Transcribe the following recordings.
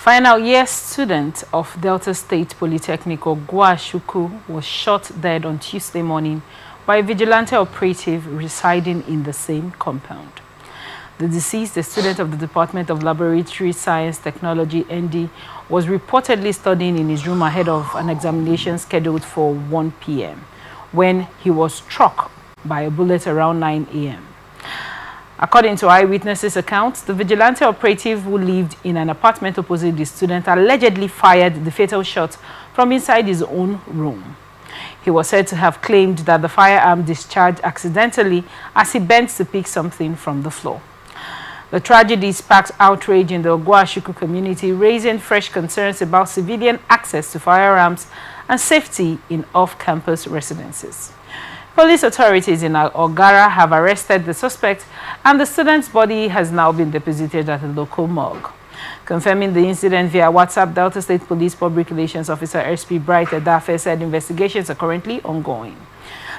Final year student of Delta State Polytechnic, Ogwashi-Uku, was shot dead on Tuesday morning by a vigilante operative residing in the same compound. The deceased, a student of the Department of Laboratory Science Technology, ND, was reportedly studying in his room ahead of an examination scheduled for 1 p.m. when he was struck by a bullet around 9 a.m. According to eyewitnesses' accounts, the vigilante operative who lived in an apartment opposite the student allegedly fired the fatal shot from inside his own room. He was said to have claimed that the firearm discharged accidentally as he bent to pick something from the floor. The tragedy sparked outrage in the Ogwashi-Uku community, raising fresh concerns about civilian access to firearms and safety in off-campus residences. Police authorities in Ogara have arrested the suspect, and the student's body has now been deposited at a local morgue. Confirming the incident via WhatsApp, Delta State Police Public Relations Officer SP Bright Edafe said investigations are currently ongoing.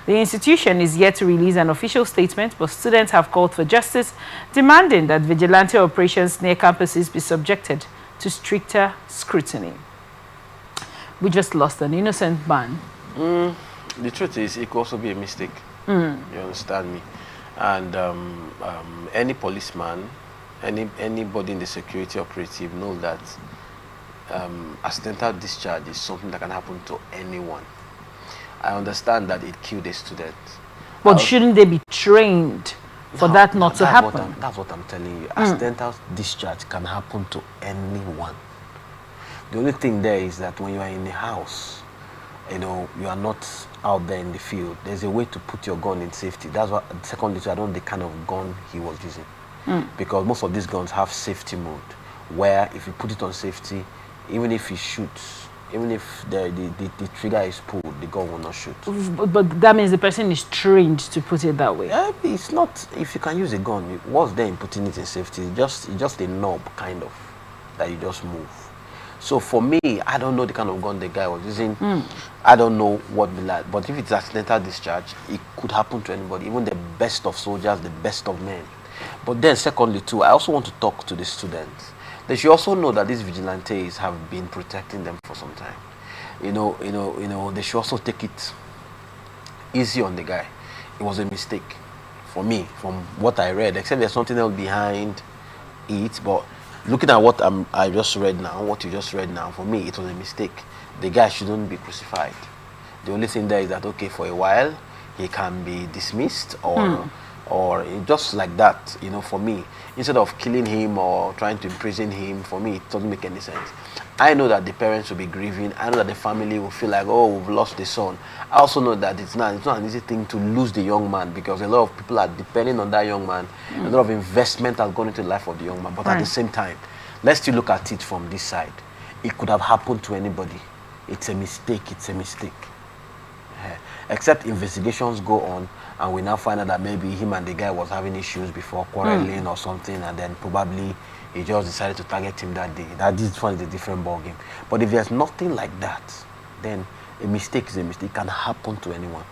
The institution is yet to release an official statement, but students have called for justice, demanding that vigilante operations near campuses be subjected to stricter scrutiny. We just lost an innocent man. The truth is, it could also be a mistake. You understand me? And any policeman, anybody in the security operative knows that accidental discharge is something that can happen to anyone. I understand that it killed a student. But shouldn't they be trained for that not to happen? That's what I'm telling you. Accidental discharge can happen to anyone. The only thing there is that when you are in the house, you know, you are not out there in the field. There's a way to put your gun in safety. That's what, secondly, I don't know the kind of gun he was using. Because most of these guns have safety mode, where if you put it on safety, even if he shoots, even if the trigger is pulled, the gun will not shoot. But that means the person is trained to put it that way. It's not, if you can use a gun, what's there in putting it in safety? It's just a knob, kind of, that you just move. So for me, I don't know the kind of gun the guy was using. I don't know what the like. But if it's accidental discharge, it could happen to anybody, even the best of soldiers, the best of men. But then secondly too, I also want to talk to the students. They should also know that these vigilantes have been protecting them for some time. You know, they should also take it easy on the guy. It was a mistake for me, from what I read, except there's something else behind it. But looking at what I just read now, what you just read now, for me, it was a mistake. The guy shouldn't be crucified. The only thing there is that, okay, for a while, he can be dismissed or just like that, you know, for me. Instead of killing him or trying to imprison him, for me, it doesn't make any sense. I know that the parents will be grieving. I know that the family will feel like, oh, we've lost the son. I also know that it's not an easy thing to lose the young man, because a lot of people are depending on that young man. A lot of investment has gone into the life of the young man. But at the same time, let's still look at it from this side. It could have happened to anybody. It's a mistake. It's a mistake. Except investigations go on, and we now find out that maybe him and the guy was having issues before, quarreling or something, and then probably he just decided to target him that day. This one is a different ballgame. But if there's nothing like that, then a mistake is a mistake. It can happen to anyone.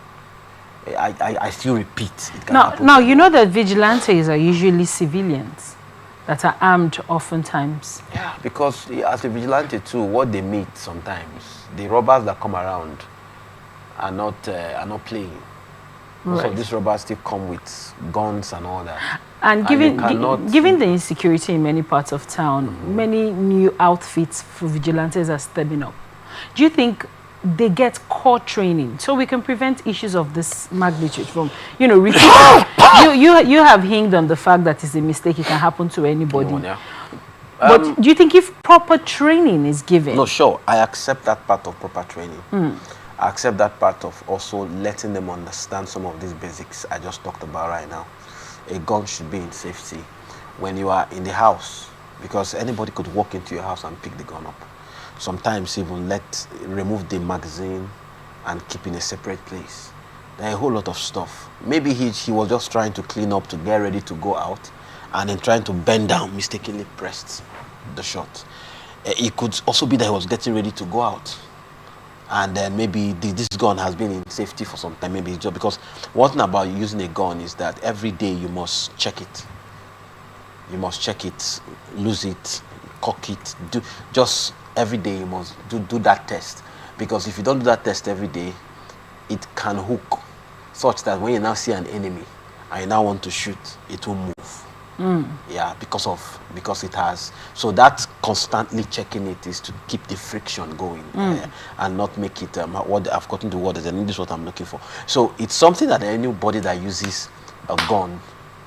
I still repeat, it can happen. Now, you know that vigilantes are usually civilians that are armed oftentimes. Yeah, because as a vigilante too, what they meet sometimes, the robbers that come around are not playing. Most of these robbers still come with guns and all that. And given the insecurity in many parts of town, many new outfits for vigilantes are stepping up. Do you think they get core training so we can prevent issues of this magnitude from, you know, repeating? you have hinged on the fact that it's a mistake, it can happen to anybody. But do you think if proper training is given? No, sure. I accept that part of proper training. I accept that part of also letting them understand some of these basics I just talked about right now. A gun should be in safety when you are in the house, because anybody could walk into your house and pick the gun up. Sometimes even remove the magazine and keep in a separate place. There are a whole lot of stuff. Maybe he was just trying to clean up to get ready to go out, and then trying to bend down, mistakenly pressed the shot. It could also be that he was getting ready to go out, and then maybe this gun has been in safety for some time. Maybe it's just because one thing about using a gun is that every day you must check it. You must check it, lose it, cock it. Just every day you must do that test, because if you don't do that test every day, it can hook, such that when you now see an enemy and you now want to shoot, it will move. Yeah, because it has. So that constantly checking it is to keep the friction going and not make it what I've gotten the word, and this is what I'm looking for. So it's something that anybody that uses a gun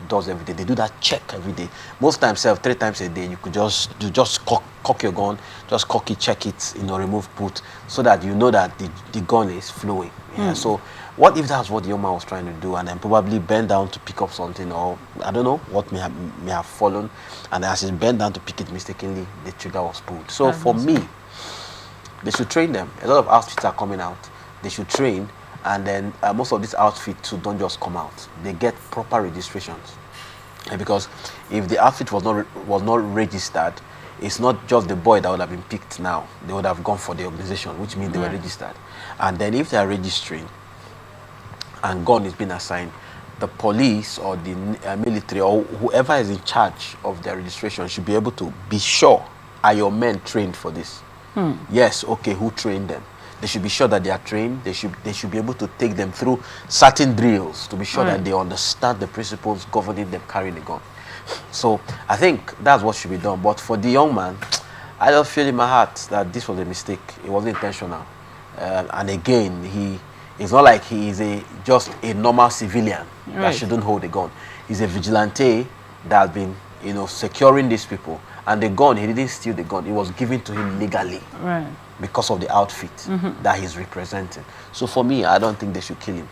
does every day. They do that check every day. Most times, 3 times a day, you could just cock your gun, just cock it, check it, remove put, so that you know that the gun is flowing. Yeah. So what if that's what the young man was trying to do, and then probably bend down to pick up something, or I don't know what may have fallen, and as he bent down to pick it mistakenly, the trigger was pulled. So for me, they should train them. A lot of outfits are coming out. They should train, and then most of these outfits don't just come out. They get proper registrations, and because if the outfit was not registered, it's not just the boy that would have been picked now. They would have gone for the organization, which means they were registered. And then if they are registering and gun is being assigned, the police or the military or whoever is in charge of their registration should be able to be sure, are your men trained for this? Yes, okay, who trained them? They should be sure that they are trained. They should be able to take them through certain drills to be sure that they understand the principles governing them carrying a gun. So I think that's what should be done. But for the young man, I just feel in my heart that this was a mistake. It wasn't intentional. And again, it's not like he is just a normal civilian that shouldn't hold a gun. He's a vigilante that has been, securing these people. And the gun, he didn't steal the gun. It was given to him legally because of the outfit that he's representing. So for me, I don't think they should kill him.